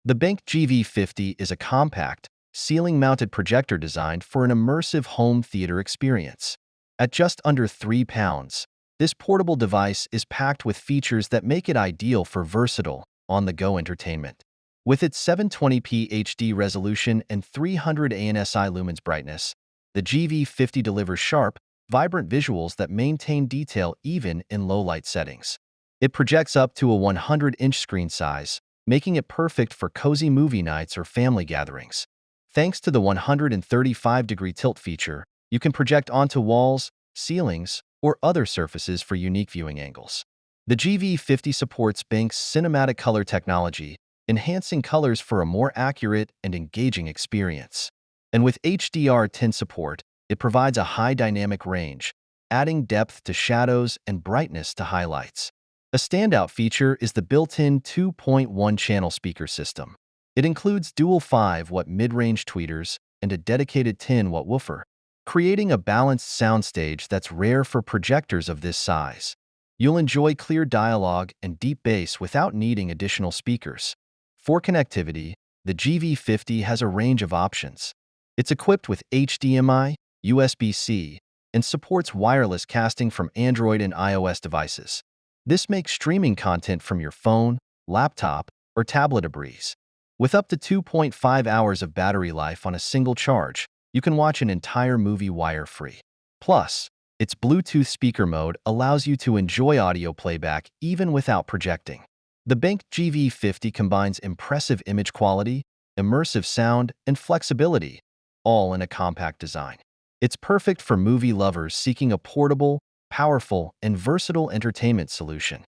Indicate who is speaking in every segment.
Speaker 1: The Bank GV50 is a compact, ceiling-mounted projector designed for an immersive home theater experience. At just under 3 pounds, this portable device is packed with features that make it ideal for versatile, on-the-go entertainment. With its 720p HD resolution and 300 ANSI lumens brightness, the GV50 delivers sharp, vibrant visuals that maintain detail even in low-light settings. It projects up to a 100-inch screen size, making it perfect for cozy movie nights or family gatherings. Thanks to the 135-degree tilt feature, you can project onto walls, ceilings, or other surfaces for unique viewing angles. The GV50 supports Bank's cinematic color technology, enhancing colors for a more accurate and engaging experience. And with HDR10 support, it provides a high dynamic range, adding depth to shadows and brightness to highlights. A standout feature is the built-in 2.1-channel speaker system. It includes dual 5-watt mid-range tweeters and a dedicated 10-watt woofer, creating a balanced soundstage that's rare for projectors of this size. You'll enjoy clear dialogue and deep bass without needing additional speakers. For connectivity, the GV50 has a range of options. It's equipped with HDMI, USB-C, and supports wireless casting from Android and iOS devices. This makes streaming content from your phone, laptop, or tablet a breeze. With up to 2.5 hours of battery life on a single charge, you can watch an entire movie wire-free. Plus, its Bluetooth speaker mode allows you to enjoy audio playback even without projecting. The Bank GV50 combines impressive image quality, immersive sound, and flexibility, all in a compact design. It's perfect for movie lovers seeking a portable, powerful, and versatile entertainment solution.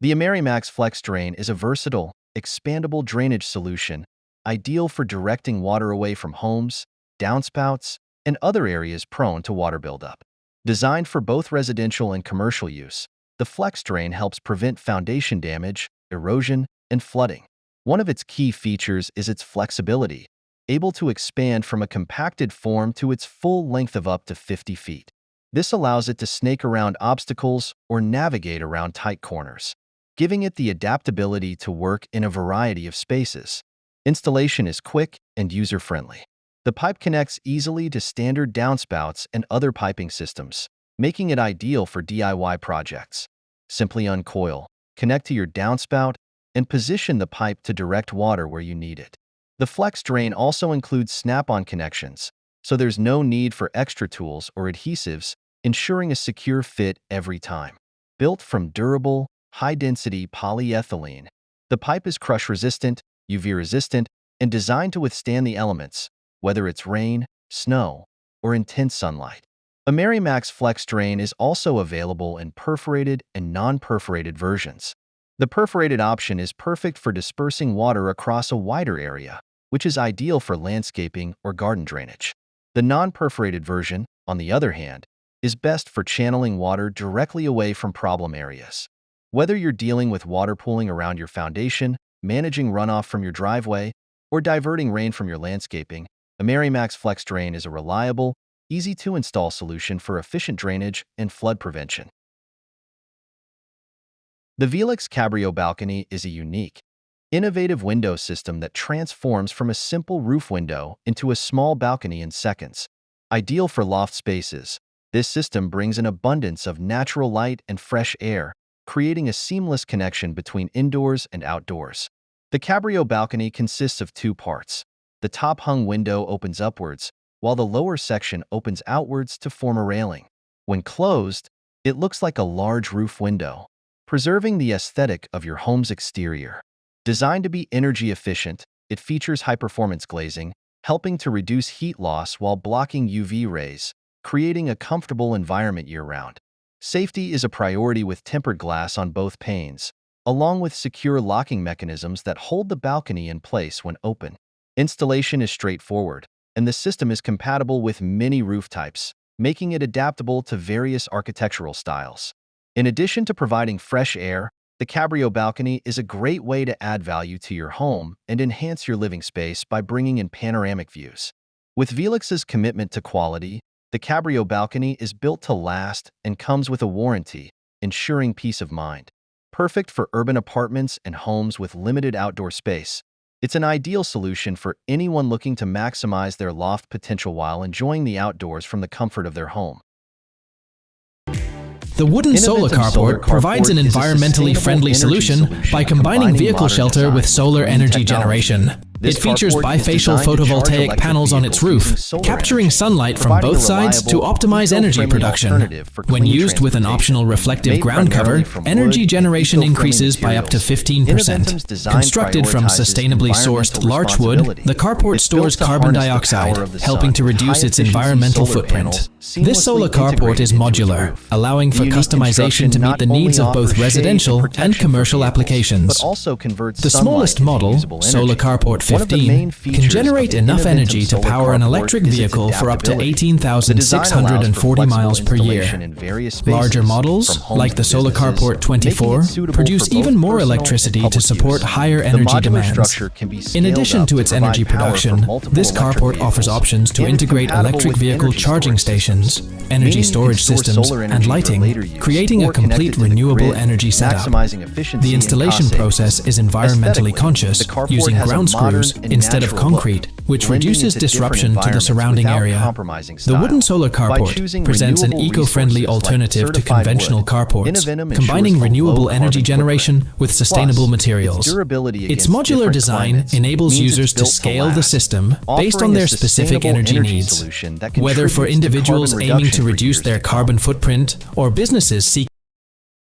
Speaker 1: The AmeriMax Flex Drain is a versatile, expandable drainage solution ideal for directing water away from homes, downspouts, and other areas prone to water buildup. Designed for both residential and commercial use, the Flex Drain helps prevent foundation damage, erosion, and flooding. One of its key features is its flexibility, able to expand from a compacted form to its full length of up to 50 feet. This allows it to snake around obstacles or navigate around tight corners, giving it the adaptability to work in a variety of spaces. Installation is quick and user-friendly. The pipe connects easily to standard downspouts and other piping systems, making it ideal for DIY projects. Simply uncoil, connect to your downspout, and position the pipe to direct water where you need it. The Flex Drain also includes snap-on connections, so there's no need for extra tools or adhesives, ensuring a secure fit every time. Built from durable, high-density polyethylene, the pipe is crush-resistant, UV-resistant, and designed to withstand the elements, whether it's rain, snow, or intense sunlight. AmeriMax Flex Drain is also available in perforated and non-perforated versions. The perforated option is perfect for dispersing water across a wider area, which is ideal for landscaping or garden drainage. The non-perforated version, on the other hand, is best for channeling water directly away from problem areas. Whether you're dealing with water pooling around your foundation, managing runoff from your driveway, or diverting rain from your landscaping, AmeriMax Flex Drain is a reliable, easy-to-install solution for efficient drainage and flood prevention. The Velux Cabrio Balcony is a unique, innovative window system that transforms from a simple roof window into a small balcony in seconds. Ideal for loft spaces, this system brings an abundance of natural light and fresh air, creating a seamless connection between indoors and outdoors. The Cabrio balcony consists of two parts. The top-hung window opens upwards, while the lower section opens outwards to form a railing. When closed, it looks like a large roof window, preserving the aesthetic of your home's exterior. Designed to be energy efficient, it features high-performance glazing, helping to reduce heat loss while blocking UV rays, creating a comfortable environment year-round. Safety is a priority with tempered glass on both panes, along with secure locking mechanisms that hold the balcony in place when open. Installation is straightforward, and the system is compatible with many roof types, making it adaptable to various architectural styles. In addition to providing fresh air, the Cabrio balcony is a great way to add value to your home and enhance your living space by bringing in panoramic views. With Velux's commitment to quality, the Cabrio balcony is built to last and comes with a warranty, ensuring peace of mind. Perfect for urban apartments and homes with limited outdoor space, it's an ideal solution for anyone looking to maximize their loft potential while enjoying the outdoors from the comfort of their home.
Speaker 2: The wooden solar carport provides an environmentally friendly solution by combining vehicle shelter with solar energy generation. It features bifacial photovoltaic panels on its roof, capturing sunlight from both sides to optimize energy production. When used with an optional reflective ground cover, energy generation increases by up to 15%. Constructed from sustainably sourced larch wood, the carport stores carbon dioxide, helping to reduce its environmental footprint. This solar carport is modular, allowing for customization to meet the needs of both residential and commercial applications. The smallest model, Solar Carport 15, can generate enough energy to power an electric vehicle for up to 18,640 miles per year. Larger models, like the Solar Carport 24, produce even more electricity to support higher energy demands. In addition to its energy production, this carport offers options to integrate electric vehicle charging stations, energy storage systems, and lighting, creating a complete renewable energy setup. The installation process is environmentally conscious, using ground screws instead of concrete, which reduces disruption to the surrounding area. The wooden solar carport presents an eco-friendly alternative to conventional carports, combining renewable energy generation with sustainable materials. Its modular design enables users to scale the system based on their specific energy needs, whether for individuals aiming to reduce their carbon footprint or businesses seeking.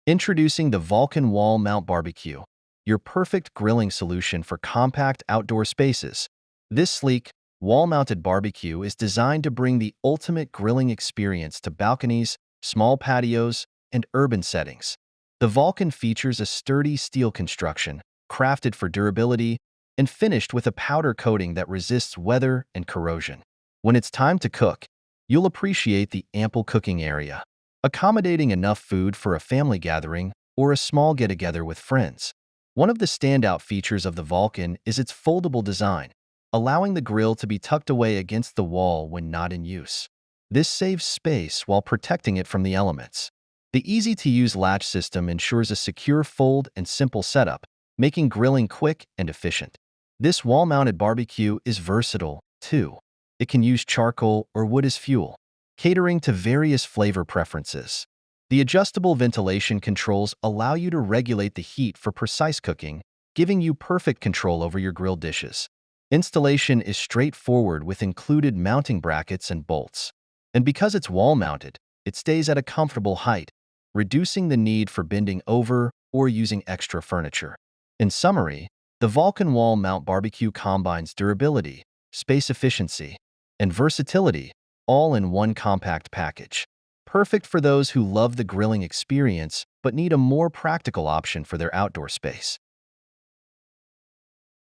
Speaker 1: Introducing the Vulcan Wall Mount Barbecue, your perfect grilling solution for compact outdoor spaces. This sleek, wall-mounted barbecue is designed to bring the ultimate grilling experience to balconies, small patios, and urban settings. The Vulcan features a sturdy steel construction, crafted for durability, and finished with a powder coating that resists weather and corrosion. When it's time to cook, you'll appreciate the ample cooking area, accommodating enough food for a family gathering or a small get-together with friends. One of the standout features of the Vulcan is its foldable design, allowing the grill to be tucked away against the wall when not in use. This saves space while protecting it from the elements. The easy-to-use latch system ensures a secure fold and simple setup, making grilling quick and efficient. This wall-mounted barbecue is versatile, too. It can use charcoal or wood as fuel, catering to various flavor preferences. The adjustable ventilation controls allow you to regulate the heat for precise cooking, giving you perfect control over your grilled dishes. Installation is straightforward with included mounting brackets and bolts. And because it's wall-mounted, it stays at a comfortable height, reducing the need for bending over or using extra furniture. In summary, the Vulcan Wall Mount Barbecue combines durability, space efficiency, and versatility, all in one compact package. Perfect for those who love the grilling experience but need a more practical option for their outdoor space.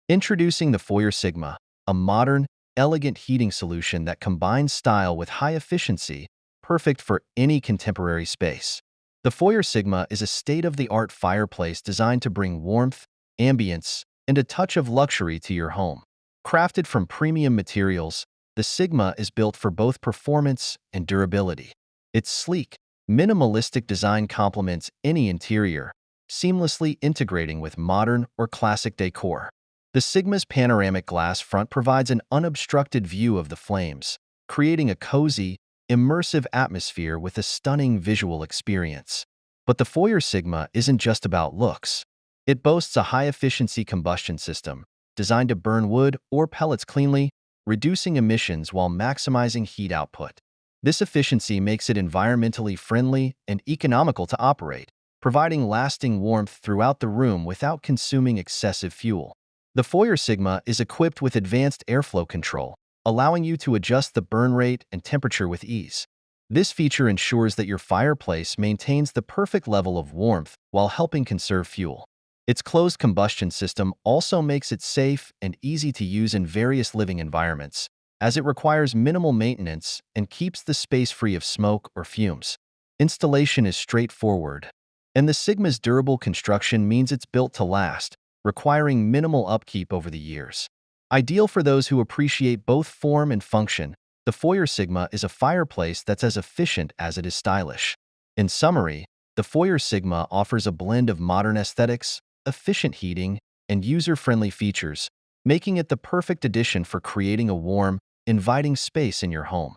Speaker 1: Introducing the Foyer Sigma, a modern, elegant heating solution that combines style with high efficiency, perfect for any contemporary space. The Foyer Sigma is a state-of-the-art fireplace designed to bring warmth, ambience, and a touch of luxury to your home. Crafted from premium materials, the Sigma is built for both performance and durability. Its sleek, minimalistic design complements any interior, seamlessly integrating with modern or classic decor. The Sigma's panoramic glass front provides an unobstructed view of the flames, creating a cozy, immersive atmosphere with a stunning visual experience. But the Foyer Sigma isn't just about looks. It boasts a high-efficiency combustion system designed to burn wood or pellets cleanly, reducing emissions while maximizing heat output. This efficiency makes it environmentally friendly and economical to operate, providing lasting warmth throughout the room without consuming excessive fuel. The Foyer Sigma is equipped with advanced airflow control, allowing you to adjust the burn rate and temperature with ease. This feature ensures that your fireplace maintains the perfect level of warmth while helping conserve fuel. Its closed combustion system also makes it safe and easy to use in various living environments, as it requires minimal maintenance and keeps the space free of smoke or fumes. Installation is straightforward, and the Sigma's durable construction means it's built to last, requiring minimal upkeep over the years. Ideal for those who appreciate both form and function, the Foyer Sigma is a fireplace that's as efficient as it is stylish. In summary, The Foyer Sigma offers a blend of modern aesthetics, efficient heating, and user-friendly features, making it the perfect addition for creating a warm, inviting space in your home.